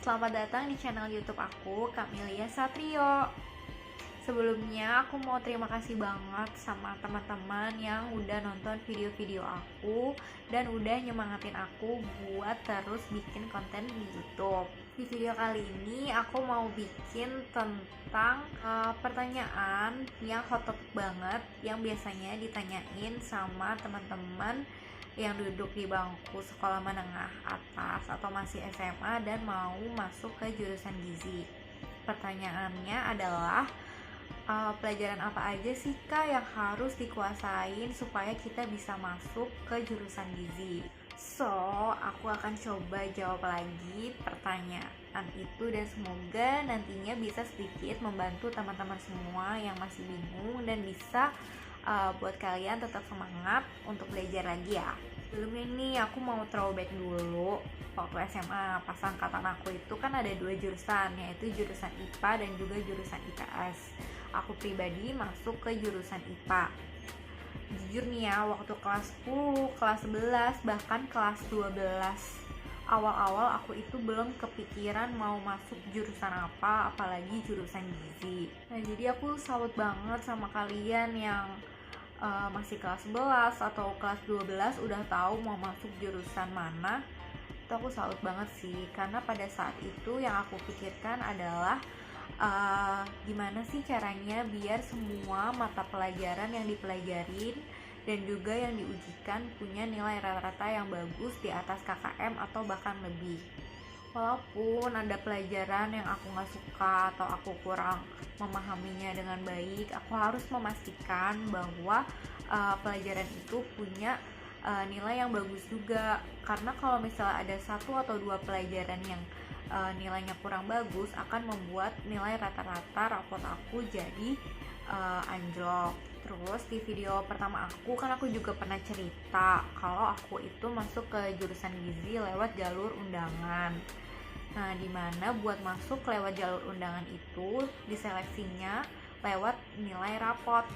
selamat datang di channel YouTube aku, Camelia Satrio. Sebelumnya aku mau terima kasih banget sama teman-teman yang udah nonton video-video aku dan udah nyemangatin aku buat terus bikin konten di YouTube. Di video kali ini aku mau bikin tentang pertanyaan yang hot topic banget yang biasanya ditanyain sama teman-teman yang duduk di bangku sekolah menengah atas atau masih SMA dan mau masuk ke jurusan gizi. Pertanyaannya adalah pelajaran apa aja sih Kak yang harus dikuasain supaya kita bisa masuk ke jurusan gizi? So, aku akan coba jawab lagi pertanyaan itu dan semoga nantinya bisa sedikit membantu teman-teman semua yang masih bingung dan bisa buat kalian tetap semangat untuk belajar lagi ya. Sebelum ini aku mau throwback dulu. Waktu SMA pas angkatan aku itu kan ada 2 jurusan, yaitu jurusan IPA dan juga jurusan IPS. Aku pribadi masuk ke jurusan IPA. Jujur nih ya, waktu kelas 10, kelas 11, bahkan kelas 12 awal-awal aku itu belum kepikiran mau masuk jurusan apa, apalagi jurusan gizi. Nah, jadi aku salut banget sama kalian yang masih kelas 11 atau kelas 12 udah tahu mau masuk jurusan mana. Itu aku salut banget sih, karena pada saat itu yang aku pikirkan adalah gimana sih caranya biar semua mata pelajaran yang dipelajarin dan juga yang diujikan punya nilai rata-rata yang bagus di atas KKM atau bahkan lebih. Walaupun ada pelajaran yang aku gak suka atau aku kurang memahaminya dengan baik, aku harus memastikan bahwa pelajaran itu punya nilai yang bagus juga. Karena kalau misalnya ada 1 atau 2 pelajaran yang nilainya kurang bagus, akan membuat nilai rata-rata rapot aku jadi anjlok. Terus di video pertama aku kan aku juga pernah cerita kalau aku itu masuk ke jurusan gizi lewat jalur undangan. Nah, dimana buat masuk lewat jalur undangan itu diseleksinya lewat nilai rapot.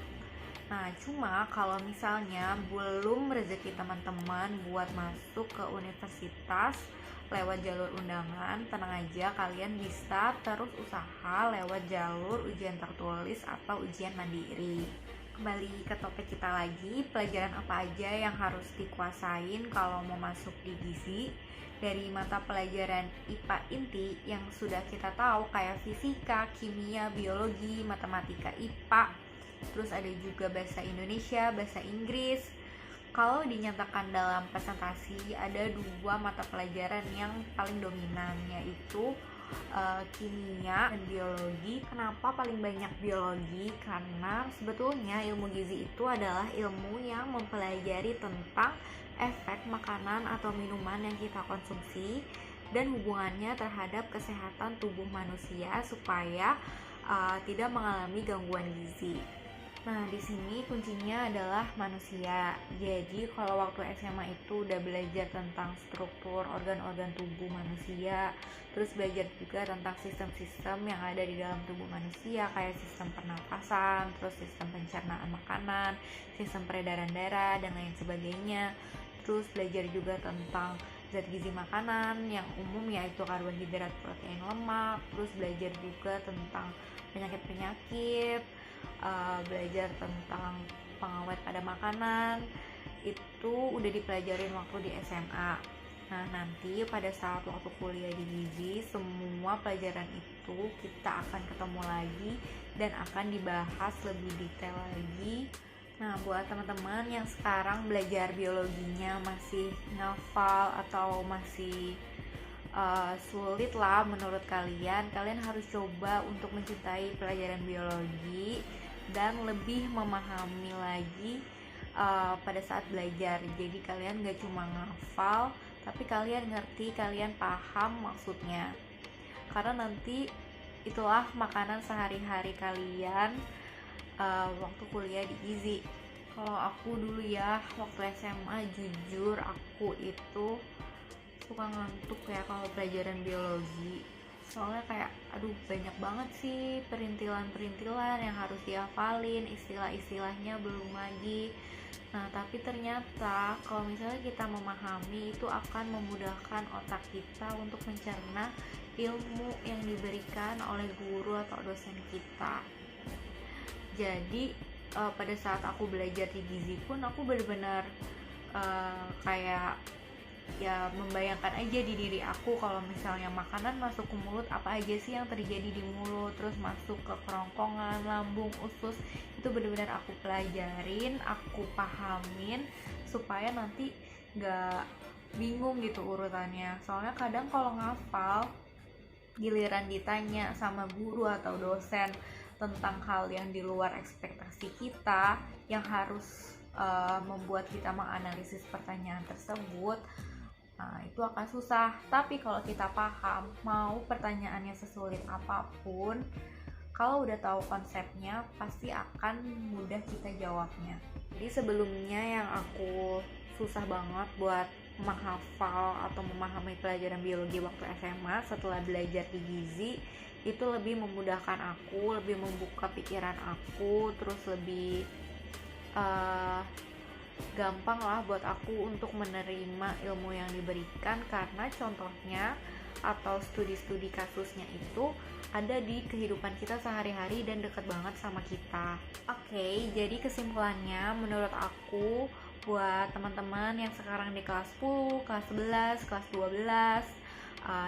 Nah, cuma kalau misalnya belum rezeki teman-teman buat masuk ke universitas lewat jalur undangan, tenang aja, kalian bisa terus usaha lewat jalur ujian tertulis atau ujian mandiri. Kembali ke topik kita lagi, pelajaran apa aja yang harus dikuasain kalau mau masuk di gizi? Dari mata pelajaran IPA inti yang sudah kita tahu kayak fisika, kimia, biologi, matematika IPA. Terus ada juga bahasa Indonesia, bahasa Inggris. Kalau dinyatakan dalam presentasi ada 2 mata pelajaran yang paling dominan, yaitu kimia dan biologi. Kenapa paling banyak biologi? Karena sebetulnya ilmu gizi itu adalah ilmu yang mempelajari tentang efek makanan atau minuman yang kita konsumsi dan hubungannya terhadap kesehatan tubuh manusia supaya tidak mengalami gangguan gizi. Nah, di sini kuncinya adalah manusia. Jadi, kalau waktu SMA itu udah belajar tentang struktur organ-organ tubuh manusia, terus belajar juga tentang sistem-sistem yang ada di dalam tubuh manusia, kayak sistem pernapasan, terus sistem pencernaan makanan, sistem peredaran darah, dan lain sebagainya. Terus belajar juga tentang zat gizi makanan yang umum, yaitu karbohidrat, protein, lemak. Terus belajar juga tentang penyakit-penyakit, belajar tentang pengawet pada makanan. Itu udah dipelajarin waktu di SMA. Nah, nanti pada saat waktu kuliah di gizi, semua pelajaran itu kita akan ketemu lagi dan akan dibahas lebih detail lagi. Nah, buat teman-teman yang sekarang belajar biologinya masih ngafal atau masih sulit lah menurut kalian harus coba untuk mencintai pelajaran biologi dan lebih memahami lagi pada saat belajar. Jadi kalian gak cuma ngafal, tapi kalian ngerti, kalian paham maksudnya. Karena nanti itulah makanan sehari-hari kalian waktu kuliah di gizi. Kalau aku dulu ya, waktu SMA jujur aku itu suka ngantuk ya kalau pelajaran biologi. soalnya kayak aduh banyak banget sih perintilan-perintilan yang harus dihafalin, istilah-istilahnya belum lagi. Nah, tapi ternyata kalau misalnya kita memahami, itu akan memudahkan otak kita untuk mencerna ilmu yang diberikan oleh guru atau dosen kita. Jadi pada saat aku belajar di gizi pun aku benar-benar kayak ya membayangkan aja di diri aku kalau misalnya makanan masuk ke mulut, apa aja sih yang terjadi di mulut, terus masuk ke kerongkongan, lambung, usus. Itu benar-benar aku pelajarin, aku pahamin supaya nanti gak bingung gitu urutannya. Soalnya kadang kalau ngafal, giliran ditanya sama guru atau dosen tentang hal yang di luar ekspektasi kita, yang harus membuat kita menganalisis pertanyaan tersebut, nah itu akan susah. Tapi kalau kita paham, mau pertanyaannya sesulit apapun, kalau udah tahu konsepnya pasti akan mudah kita jawabnya. Jadi sebelumnya yang aku susah banget buat menghafal atau memahami pelajaran biologi waktu SMA, setelah belajar di gizi itu lebih memudahkan aku, lebih membuka pikiran aku, terus lebih gampang lah buat aku untuk menerima ilmu yang diberikan, karena contohnya atau studi-studi kasusnya itu ada di kehidupan kita sehari-hari dan deket banget sama kita. Oke, jadi kesimpulannya menurut aku buat teman-teman yang sekarang di kelas 10, kelas 11, kelas 12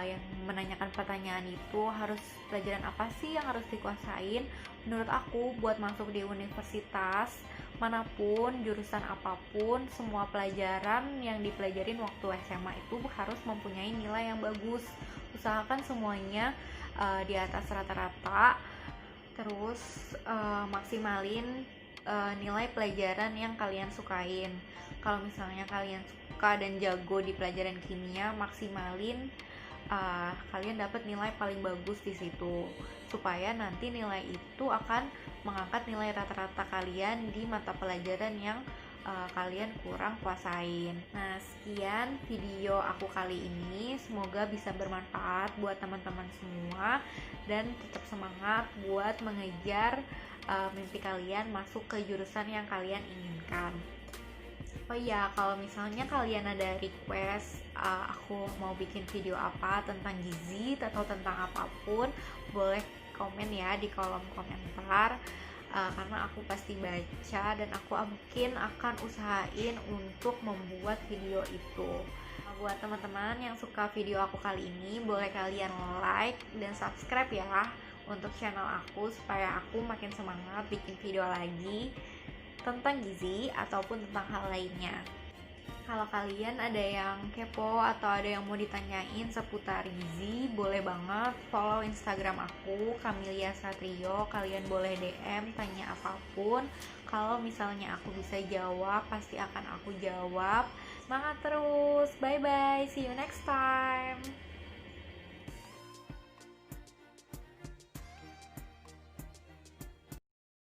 yang menanyakan pertanyaan itu harus pelajaran apa sih yang harus dikuasain, menurut aku buat masuk di universitas manapun, jurusan apapun, semua pelajaran yang dipelajarin waktu SMA itu harus mempunyai nilai yang bagus. Usahakan semuanya di atas rata-rata, terus maksimalin nilai pelajaran yang kalian sukain. Kalau misalnya kalian suka dan jago di pelajaran kimia, maksimalin kalian dapat nilai paling bagus di situ, supaya nanti nilai itu akan mengangkat nilai rata-rata kalian di mata pelajaran yang kalian kurang kuasain. Nah, sekian video aku kali ini, semoga bisa bermanfaat buat teman-teman semua dan tetap semangat buat mengejar mimpi kalian masuk ke jurusan yang kalian inginkan. Oh iya, kalau misalnya kalian ada request aku mau bikin video apa tentang gizi atau tentang apapun, boleh komen ya di kolom komentar, karena aku pasti baca dan aku mungkin akan usahain untuk membuat video itu. Buat teman-teman yang suka video aku kali ini, boleh kalian like dan subscribe ya untuk channel aku, supaya aku makin semangat bikin video lagi tentang gizi ataupun tentang hal lainnya. Kalau kalian ada yang kepo atau ada yang mau ditanyain seputar gizi, boleh banget follow Instagram aku, Camelia Satrio. Kalian boleh DM, tanya apapun. Kalau misalnya aku bisa jawab, pasti akan aku jawab. Semangat terus, bye bye, see you next time.